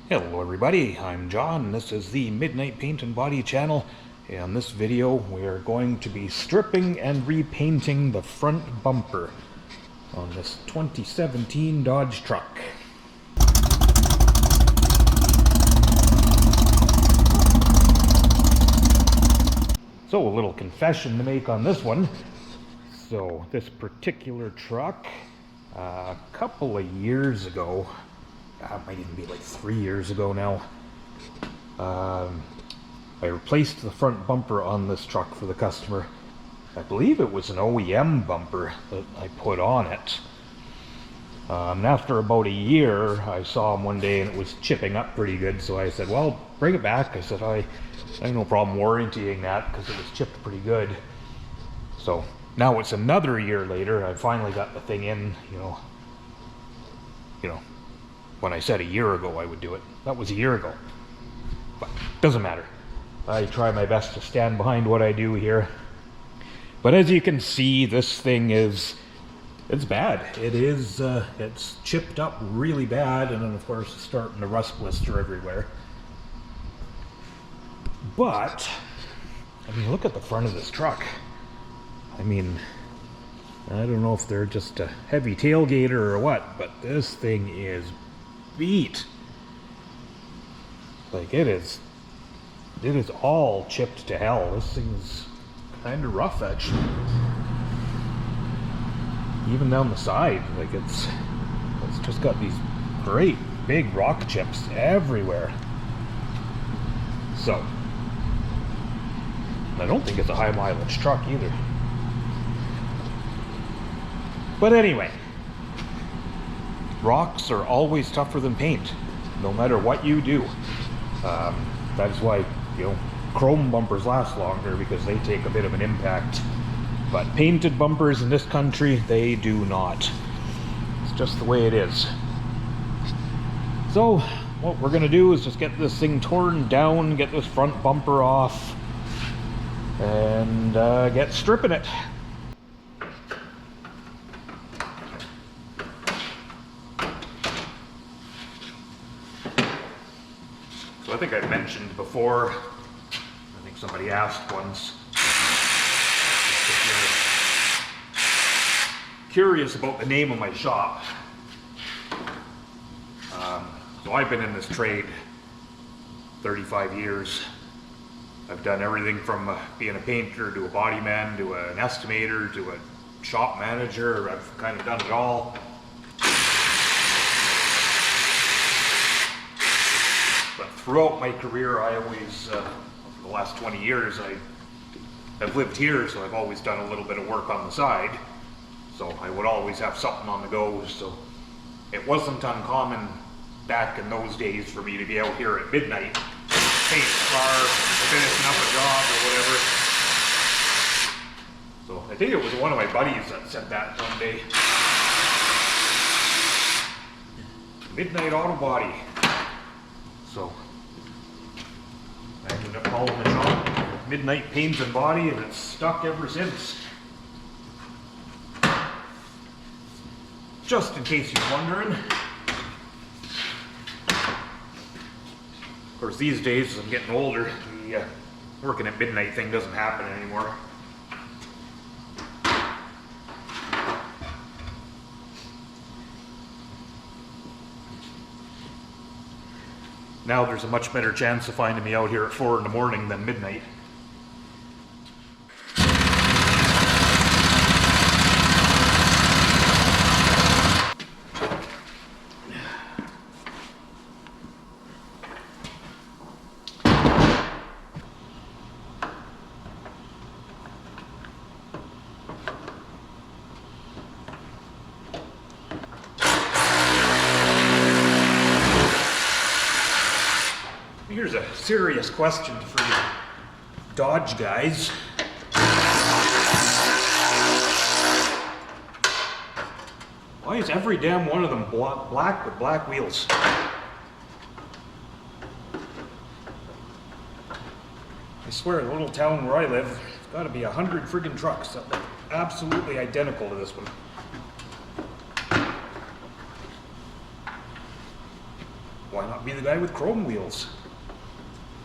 Hello everybody, I'm John. This is the Midnight Paint and Body channel. In this video we are going to be stripping and repainting the front bumper on this 2017 Dodge truck. So a little confession to make on this one. So this particular truck, a couple of years ago, it might even be like 3 years ago now, I replaced the front bumper on this truck for the customer. I believe it was an OEM bumper that I put on it. And after about a year, I saw him one day and it was chipping up pretty good, so I said, well, bring it back. I said, I have no problem warrantying that because it was chipped pretty good. So now it's another year later, I finally got the thing in, you know, when I said a year ago I would do it. That was a year ago. But doesn't matter. I try my best to stand behind what I do here. But as you can see, this thing it's bad. It's chipped up really bad, and then of course it's starting to rust blister everywhere. But, I mean, look at the front of this truck. I mean, I don't know if they're just a heavy tailgater or what, but this thing is beat. Like, it is all chipped to hell. This thing's kind of rough, actually. Even down the side, like it's just got these great big rock chips everywhere. So, I don't think it's a high mileage truck either. But anyway, rocks are always tougher than paint, no matter what you do. That's why, chrome bumpers last longer, because they take a bit of an impact. But painted bumpers in this country, they do not. It's just the way it is. So, what we're gonna do is just get this thing torn down, get this front bumper off, and get stripping it. So I think I mentioned before, I think somebody asked once, if you're curious about the name of my shop. So I've been in this trade 35 years. I've done everything from being a painter to a body man to an estimator to a shop manager. I've kind of done it all. But throughout my career, I always, for the last 20 years, I've lived here, so I've always done a little bit of work on the side. So I would always have something on the go, so it wasn't uncommon back in those days for me to be out here at midnight, paint a car, finishing up a job or whatever. So I think it was one of my buddies that said that one day. Midnight Auto Body. So I ended up calling the shop Midnight Paint and Body, and it's stuck ever since. Just in case you're wondering. Of course, these days, as I'm getting older, the working at midnight thing doesn't happen anymore. Now there's a much better chance of finding me out here at 4 in the morning than midnight. Here's a serious question for you Dodge guys. Why is every damn one of them black with black wheels? I swear, the little town where I live, it's got to be 100 friggin' trucks that look absolutely identical to this one. Why not be the guy with chrome wheels.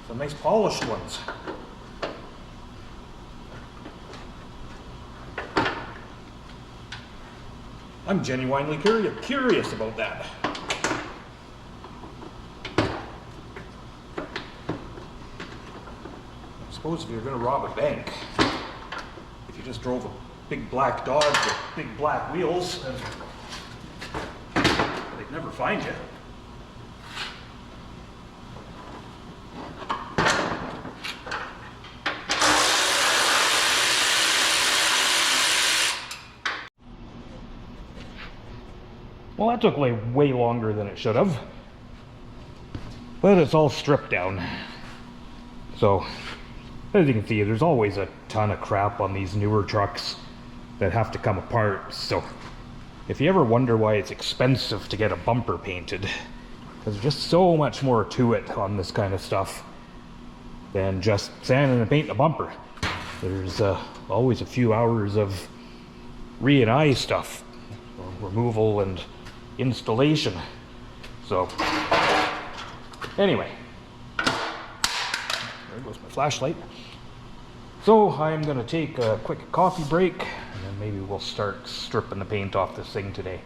Some nice polished ones. I'm genuinely curious about that. I suppose if you're going to rob a bank, if you just drove a big black Dodge with big black wheels, then they'd never find you. Well, that took way longer than it should have. But it's all stripped down. So, as you can see, there's always a ton of crap on these newer trucks that have to come apart. So, if you ever wonder why it's expensive to get a bumper painted, there's just so much more to it on this kind of stuff than just sanding and painting a bumper. There's always a few hours of re-and-eye stuff, removal and installation. So, anyway, there goes my flashlight. So I'm gonna take a quick coffee break, and then maybe we'll start stripping the paint off this thing today.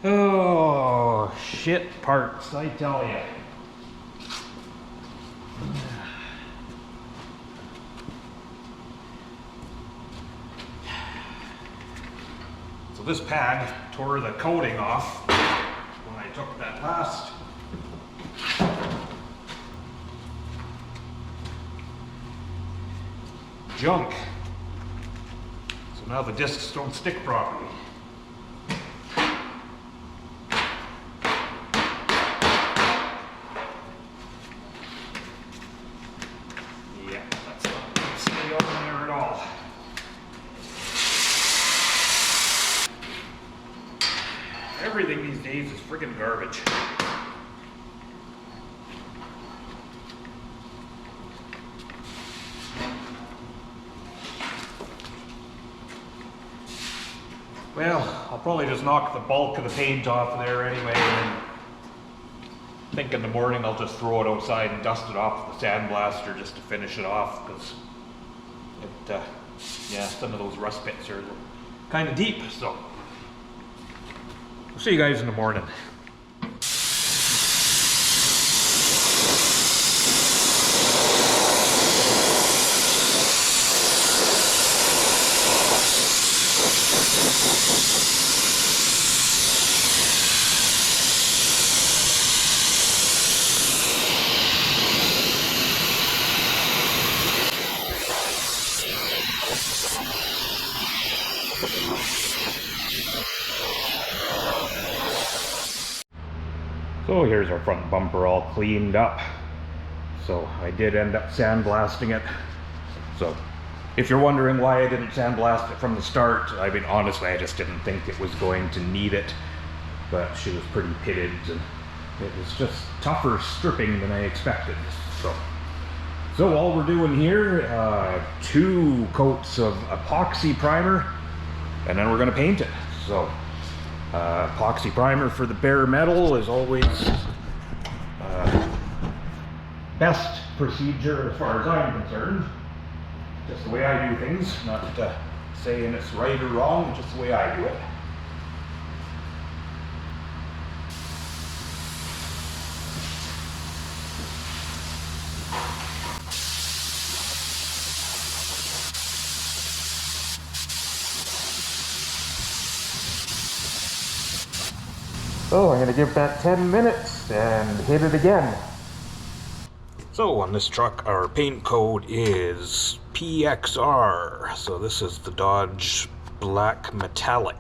Oh, shit parts, I tell you. So this pad tore the coating off when I took that last junk. So now the discs don't stick properly. Everything these days is friggin' garbage. Well, I'll probably just knock the bulk of the paint off there anyway, and I think in the morning I'll just throw it outside and dust it off with the sandblaster just to finish it off, because it, yeah, some of those rust pits are kind of deep, so. I'll see you guys in the morning. So here's our front bumper all cleaned up. So I did end up sandblasting it. So if you're wondering why I didn't sandblast it from the start, I mean, honestly, I just didn't think it was going to need it. But she was pretty pitted, and it was just tougher stripping than I expected. So all we're doing here, 2 coats of epoxy primer, and then we're going to paint it. So epoxy primer for the bare metal is always best procedure as far as I'm concerned. Just the way I do things, not saying it's right or wrong, just the way I do it. So I'm going to give that 10 minutes and hit it again. So on this truck, our paint code is PXR. So this is the Dodge Black Metallic.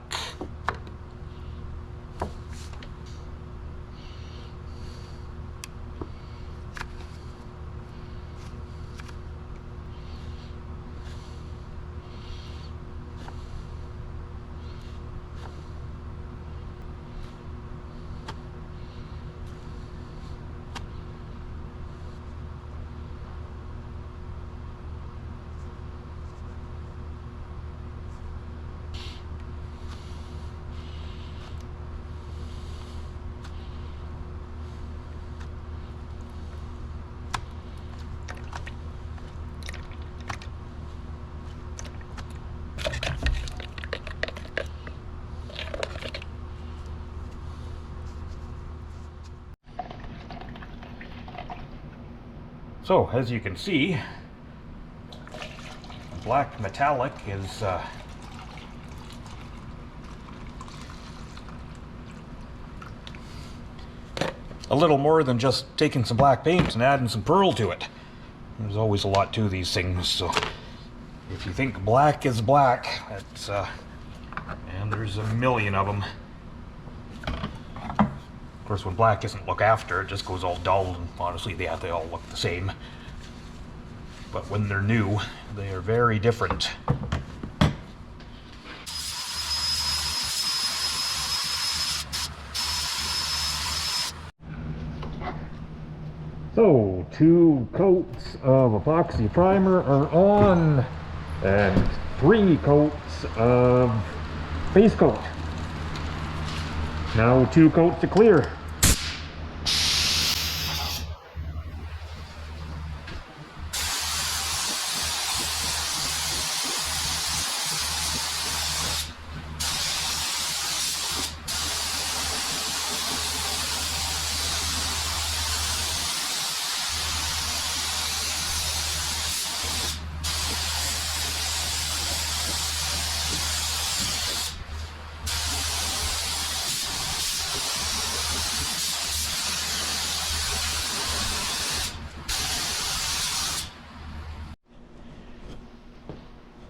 So, as you can see, black metallic is a little more than just taking some black paint and adding some pearl to it. There's always a lot to these things, so if you think black is black, that's and there's a million of them. Of course, when black isn't looked after, it just goes all dull, and honestly, they all look the same. But when they're new, they are very different. So, 2 coats of epoxy primer are on, and 3 coats of base coat. Now 2 coats of clear.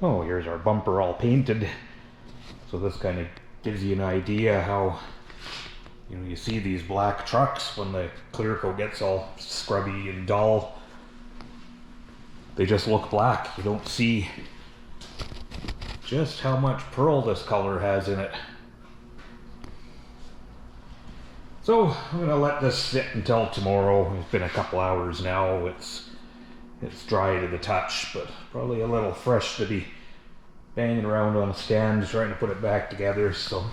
Oh, here's our bumper all painted. So this kind of gives you an idea how, you know, you see these black trucks when the clear coat gets all scrubby and dull. They just look black. You don't see just how much pearl this color has in it. So I'm gonna let this sit until tomorrow. It's been a couple hours now. It's dry to the touch, but probably a little fresh to be banging around on a stand trying to put it back together. So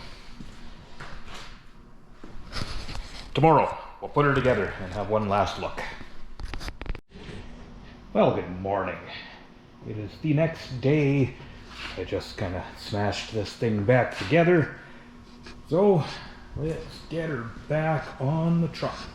tomorrow we'll put her together and have one last look. Well, good morning. It is the next day. I just kind of smashed this thing back together. So let's get her back on the truck.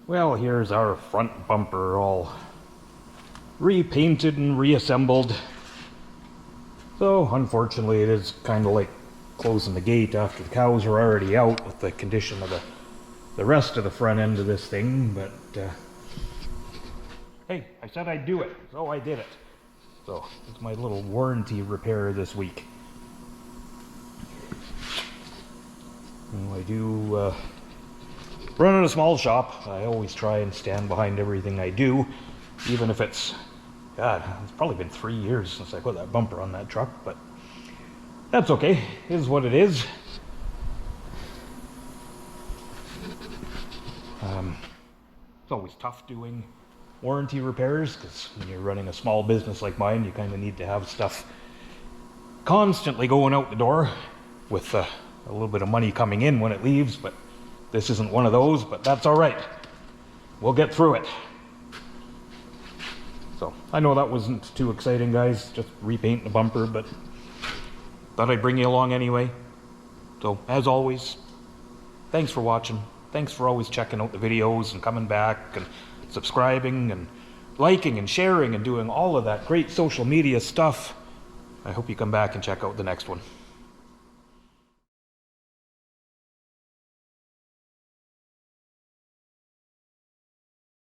Well, here's our front bumper all repainted and reassembled. So, unfortunately, it is kind of like closing the gate after the cows are already out with the condition of the rest of the front end of this thing, but hey, I said I'd do it, so I did it. So, it's my little warranty repair this week. I do run a small shop. I always try and stand behind everything I do, even if it's, God, it's probably been 3 years since I put that bumper on that truck, but that's okay. It is what it is. It's always tough doing warranty repairs, because when you're running a small business like mine, you kind of need to have stuff constantly going out the door with a little bit of money coming in when it leaves, but this isn't one of those, but that's all right. We'll get through it. So, I know that wasn't too exciting, guys, just repainting the bumper, but thought I'd bring you along anyway. So, as always, thanks for watching. Thanks for always checking out the videos and coming back and subscribing and liking and sharing and doing all of that great social media stuff. I hope you come back and check out the next one.